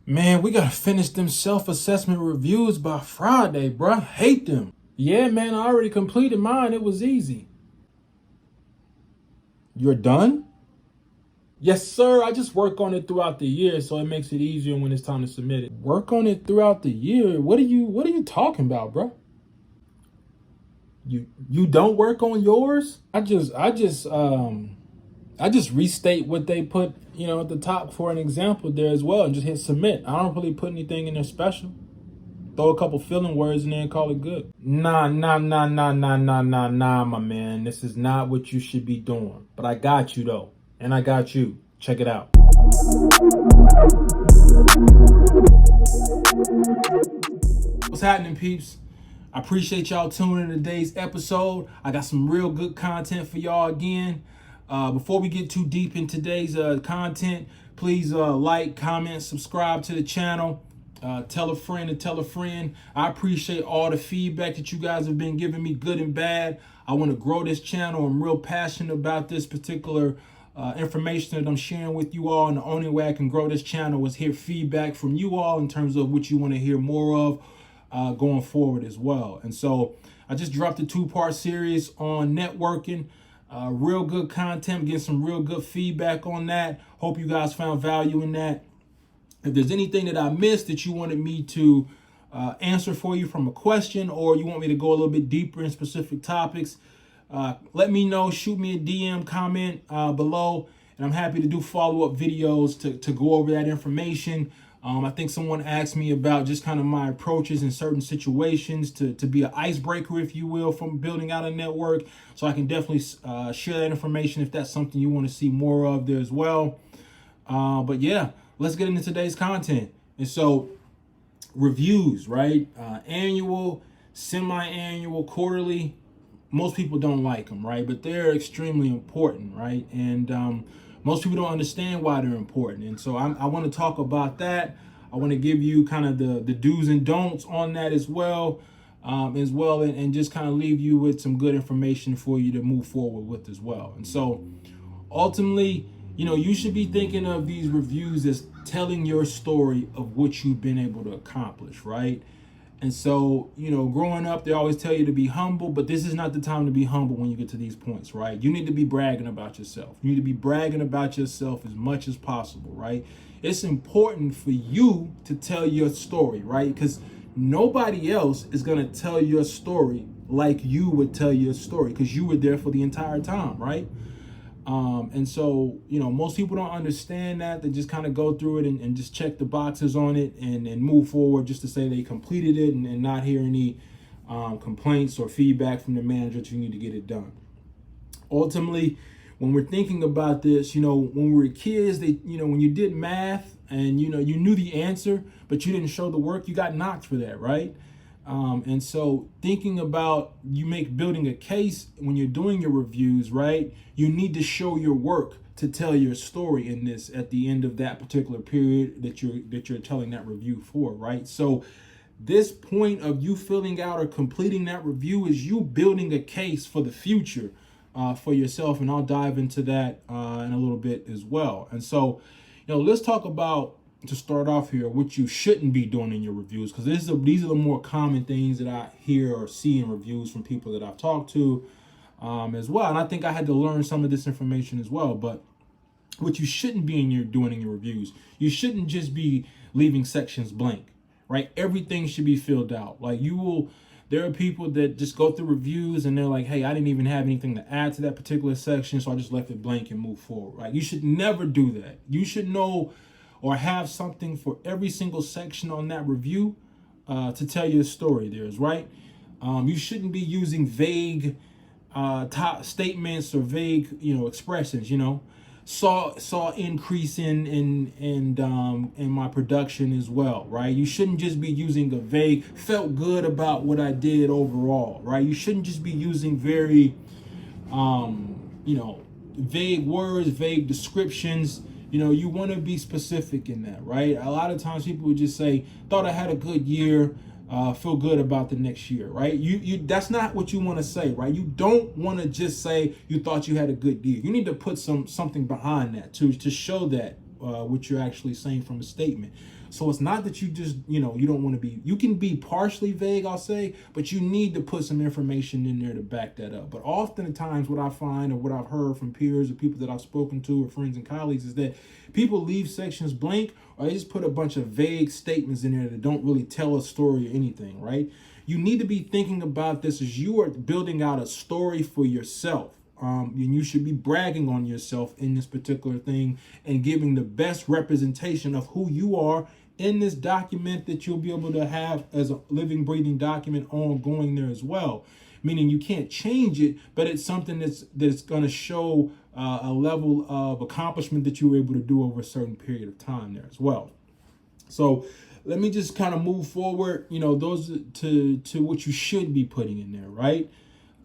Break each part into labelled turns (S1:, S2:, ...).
S1: Man, we gotta finish them self-assessment reviews by Friday, bruh. Hate them. Yeah, man, I already completed mine. It was easy. You're done? Yes, sir. I just work on it throughout the year, so it makes it easier when it's time to submit it. Work on it throughout the year? What are you talking about, bruh? You don't work on yours? I just restate what they put, at the top for an example there as well and just hit submit. I don't really put anything in there special. Throw a couple filling words in there and call it good. Nah, my man. This is not what you should be doing. But I got you though. And I got you. Check it out. What's happening, peeps? I appreciate y'all tuning in today's episode. I got some real good content for y'all again. Before we get too deep in today's content, please like, comment, subscribe to the channel. Tell a friend to tell a friend. I appreciate all the feedback that you guys have been giving me, good and bad. I want to grow this channel. I'm real passionate about this particular information that I'm sharing with you all. And the only way I can grow this channel is hear feedback from you all in terms of what you want to hear more of going forward as well. And so I just dropped a 2-part series on networking. Real good content, getting some real good feedback on that. Hope you guys found value in that. If there's anything that I missed that you wanted me to answer for you from a question, or you want me to go a little bit deeper in specific topics, let me know. Shoot me a DM, comment below, and I'm happy to do follow-up videos to go over that information. I think someone asked me about just kind of my approaches in certain situations to be an icebreaker, if you will, from building out a network. So I can definitely share that information if that's something you want to see more of there as well. But yeah, let's get into today's content. And so reviews, right? Annual, semi-annual, quarterly. Most people don't like them, right? But they're extremely important, right? And most people don't understand why they're important. And so I want to talk about that. I want to give you kind of the do's and don'ts on that as well, and just kind of leave you with some good information for you to move forward with as well. And so ultimately, you should be thinking of these reviews as telling your story of what you've been able to accomplish, right? And so, growing up, they always tell you to be humble, but this is not the time to be humble when you get to these points, right? You need to be bragging about yourself. You need to be bragging about yourself as much as possible, right? It's important for you to tell your story, right? Because nobody else is going to tell your story like you would tell your story, because you were there for the entire time, right? And so, most people don't understand that. They just kind of go through it and just check the boxes on it and move forward just to say they completed it and not hear any complaints or feedback from the manager that you need to get it done. Ultimately, when we're thinking about this, when we were kids, when you did math and, you knew the answer, but you didn't show the work, you got knocked for that, right? And so thinking about building a case when you're doing your reviews, right? You need to show your work to tell your story in this at the end of that particular period that you're telling that review for, right? So this point of you filling out or completing that review is you building a case for the future for yourself. And I'll dive into that in a little bit as well. And so, let's talk about, to start off here, what you shouldn't be doing in your reviews, because these are the more common things that I hear or see in reviews from people that I've talked to as well. And I think I had to learn some of this information as well. But what you shouldn't be doing in your reviews, you shouldn't just be leaving sections blank, right? Everything should be filled out. There are people that just go through reviews and they're like, hey, I didn't even have anything to add to that particular section, so I just left it blank and moved forward, right? You should never do that. You should know or have something for every single section on that review to tell your story there, right? You shouldn't be using vague top statements or vague, expressions. Saw increase in my production as well, right? You shouldn't just be using a vague, felt good about what I did overall, right? You shouldn't just be using very, vague words, vague descriptions. You want to be specific in that, right? A lot of times people would just say, thought I had a good year, feel good about the next year, right? You that's not what you want to say, right? You don't want to just say you thought you had a good year. You need to put something behind that to show that what you're actually saying from a statement. So it's not that you just, you don't want to be, you can be partially vague, I'll say, but you need to put some information in there to back that up. But oftentimes what I find, or what I've heard from peers or people that I've spoken to or friends and colleagues, is that people leave sections blank, or they just put a bunch of vague statements in there that don't really tell a story or anything, right? You need to be thinking about this as you are building out a story for yourself. And you should be bragging on yourself in this particular thing and giving the best representation of who you are in this document that you'll be able to have as a living, breathing document ongoing there as well. Meaning you can't change it, but it's something that's going to show a level of accomplishment that you were able to do over a certain period of time there as well. So let me just kind of move forward, those to what you should be putting in there, right?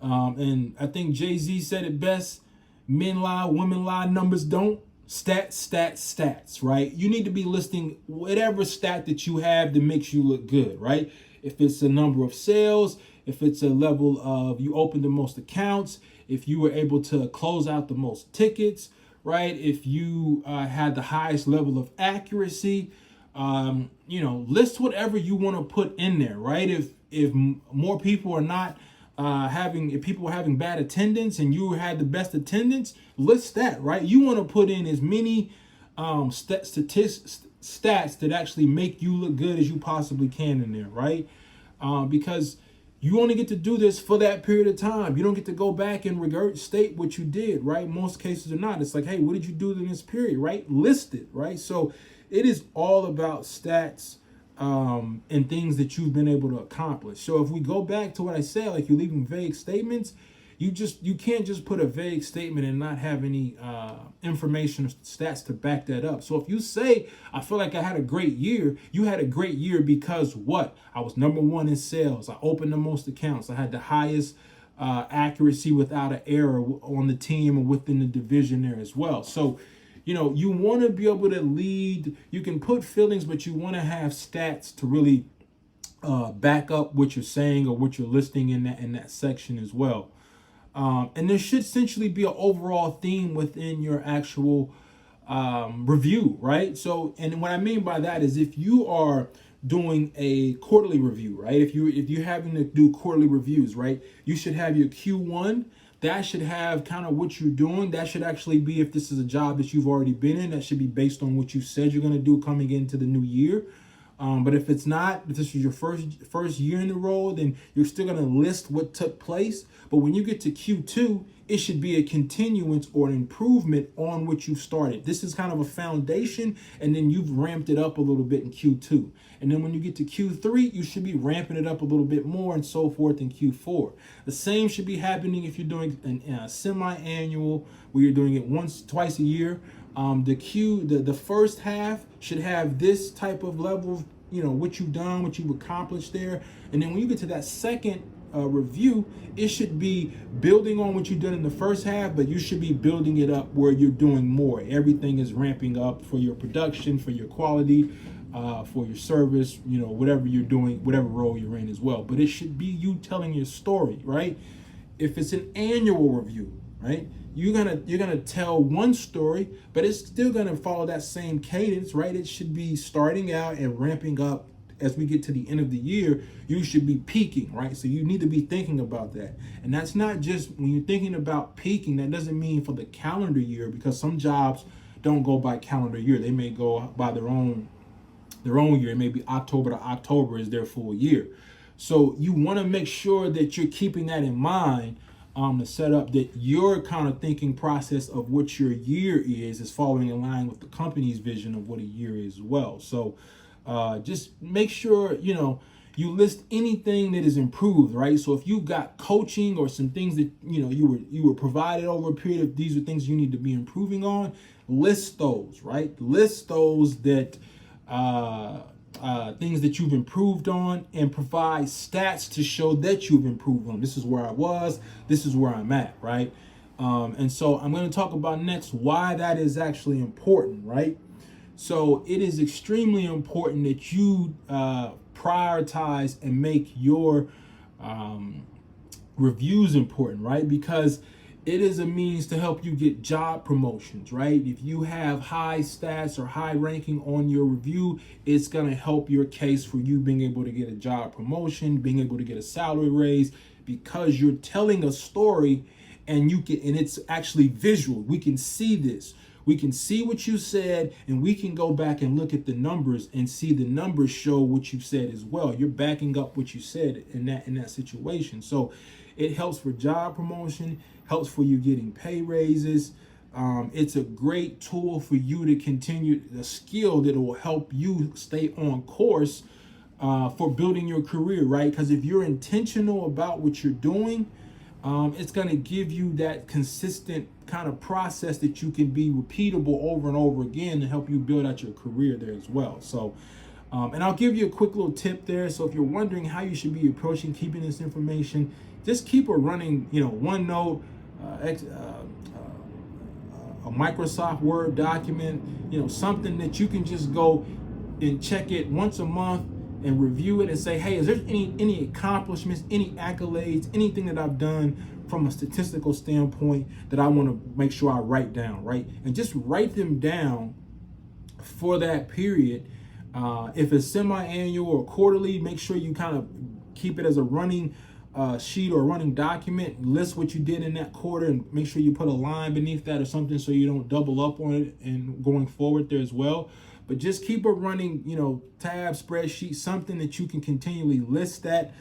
S1: And I think Jay-Z said it best: men lie, women lie, numbers don't. Stats, right? You need to be listing whatever stat that you have that makes you look good, right? If it's a number of sales, if it's a level of you opened the most accounts, if you were able to close out the most tickets, right? If you had the highest level of accuracy, list whatever you want to put in there, right? If more people are not if people are having bad attendance and you had the best attendance, list that, right? You want to put in as many stats that actually make you look good as you possibly can in there, right? Because you only get to do this for that period of time. You don't get to go back and regurgitate what you did, right? Most cases are not. It's like, hey, what did you do in this period, right? List it, right? So it is all about stats and things that you've been able to accomplish. So if we go back to what I said, like you're leaving vague statements, you can't just put a vague statement and not have any information or stats to back that up. So if you say, I feel like I had a great year, you had a great year because what? I was number one in sales. I opened the most accounts. I had the highest accuracy without an error on the team or within the division there as well. So you want to be able to lead. You can put feelings, but you want to have stats to really back up what you're saying or what you're listing in that section as well. And there should essentially be an overall theme within your actual review, right? So, and what I mean by that is if you are doing a quarterly review, right? If you're having to do quarterly reviews, right? You should have your Q1. That should have kind of what you're doing. That should actually be, if this is a job that you've already been in, that should be based on what you said you're going to do coming into the new year. But if it's not, if this is your first year in the role, then you're still going to list what took place. But when you get to Q2, it should be a continuance or an improvement on what you started. This is kind of a foundation, and then you've ramped it up a little bit in Q2. And then when you get to Q3, you should be ramping it up a little bit more and so forth in Q4. The same should be happening if you're doing a semi-annual, where you're doing it twice a year. The first half should have this type of level of, what you've done, what you've accomplished there. And then when you get to that second review, it should be building on what you've done in the first half, but you should be building it up where you're doing more. Everything is ramping up for your production, for your quality, for your service, whatever you're doing, whatever role you're in as well. But it should be you telling your story, right? If it's an annual review, right? You're gonna tell one story, but it's still gonna follow that same cadence, right? It should be starting out and ramping up. As we get to the end of the year, you should be peaking, right? So you need to be thinking about that. And that's not just when you're thinking about peaking, that doesn't mean for the calendar year, because some jobs don't go by calendar year. They may go by their own year. Maybe October to October is their full year. So you want to make sure that you're keeping that in mind to set up that your kind of thinking process of what your year is following in line with the company's vision of what a year is as well. So just make sure, you list anything that is improved, right? So if you've got coaching or some things that, you were provided over a period of, these are things you need to be improving on, list those, right? List those that, things that you've improved on, and provide stats to show that you've improved on. This is where I was, this is where I'm at, right? And so I'm going to talk about next why that is actually important, right? So it is extremely important that you prioritize and make your reviews important, right? Because It is a means to help you get job promotions, right? If you have high stats or high ranking on your review, it's going to help your case for you being able to get a job promotion, being able to get a salary raise, because you're telling a story and it's actually visual. We can see this. We can see what you said, and we can go back and look at the numbers and see the numbers show what you said as well. You're backing up what you said in that situation. So it helps for job promotion, helps for you getting pay raises. It's a great tool for you to continue the skill that will help you stay on course for building your career, right? Because if you're intentional about what you're doing, it's going to give you that consistent kind of process that you can be repeatable over and over again to help you build out your career there as well. So, and I'll give you a quick little tip there. So if you're wondering how you should be approaching keeping this information, just keep a running, OneNote, a Microsoft Word document, something that you can just go and check it once a month and review it and say, hey, is there any accomplishments, any accolades, anything that I've done from a statistical standpoint that I want to make sure I write down, right? And just write them down for that period. If it's semi-annual or quarterly, make sure you kind of keep it as a running sheet or a running document. List what you did in that quarter and make sure you put a line beneath that or something so you don't double up on it and going forward there as well. But just keep a running, tab, spreadsheet, something that you can continually list that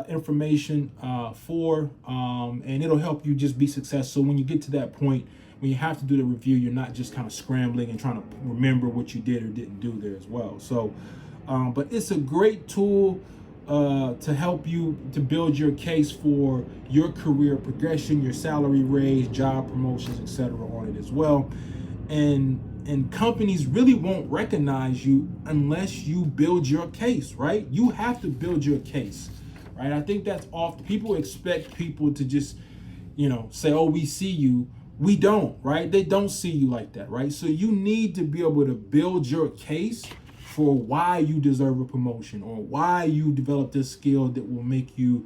S1: information for, and it'll help you just be successful. So when you get to that point, when you have to do the review, you're not just kind of scrambling and trying to remember what you did or didn't do there as well. So, but it's a great tool to help you to build your case for your career progression, your salary raise, job promotions, etc. on it as well. And companies really won't recognize you unless you build your case, right? You have to build your case, right? I think that's often people expect people to just, say, oh, we see you. We don't, right? They don't see you like that, right? So you need to be able to build your case for why you deserve a promotion or why you develop this skill that will make you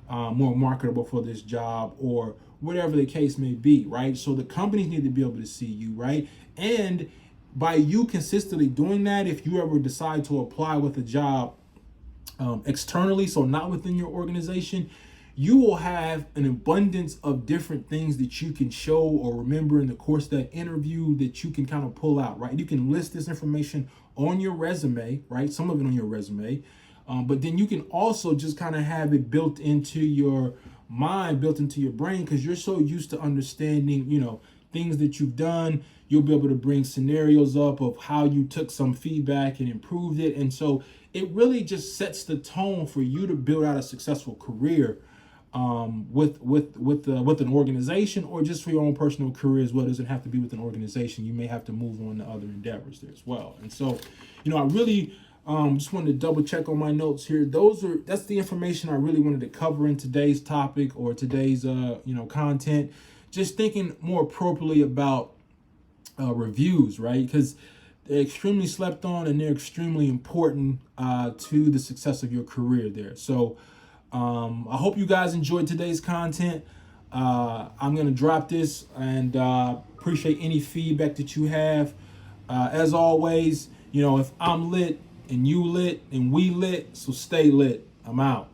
S1: more marketable for this job or whatever the case may be, right? So the companies need to be able to see you, right? And by you consistently doing that, if you ever decide to apply with a job externally, so not within your organization, you will have an abundance of different things that you can show or remember in the course of that interview that you can kind of pull out, right? You can list this information on your resume, right? Some of it on your resume, but then you can also just kind of have it built into your mind, built into your brain, because you're so used to understanding, things that you've done. You'll be able to bring scenarios up of how you took some feedback and improved it. And so it really just sets the tone for you to build out a successful career with an organization, or just for your own personal career as well. It doesn't have to be with an organization. You may have to move on to other endeavors there as well. And so, I really just wanted to double check on my notes here. That's the information I really wanted to cover in today's topic or today's content. Just thinking more appropriately about reviews, right? Because they're extremely slept on and they're extremely important to the success of your career there. So I hope you guys enjoyed today's content. I'm going to drop this and appreciate any feedback that you have. As always, if I'm lit and you lit and we lit, so stay lit. I'm out.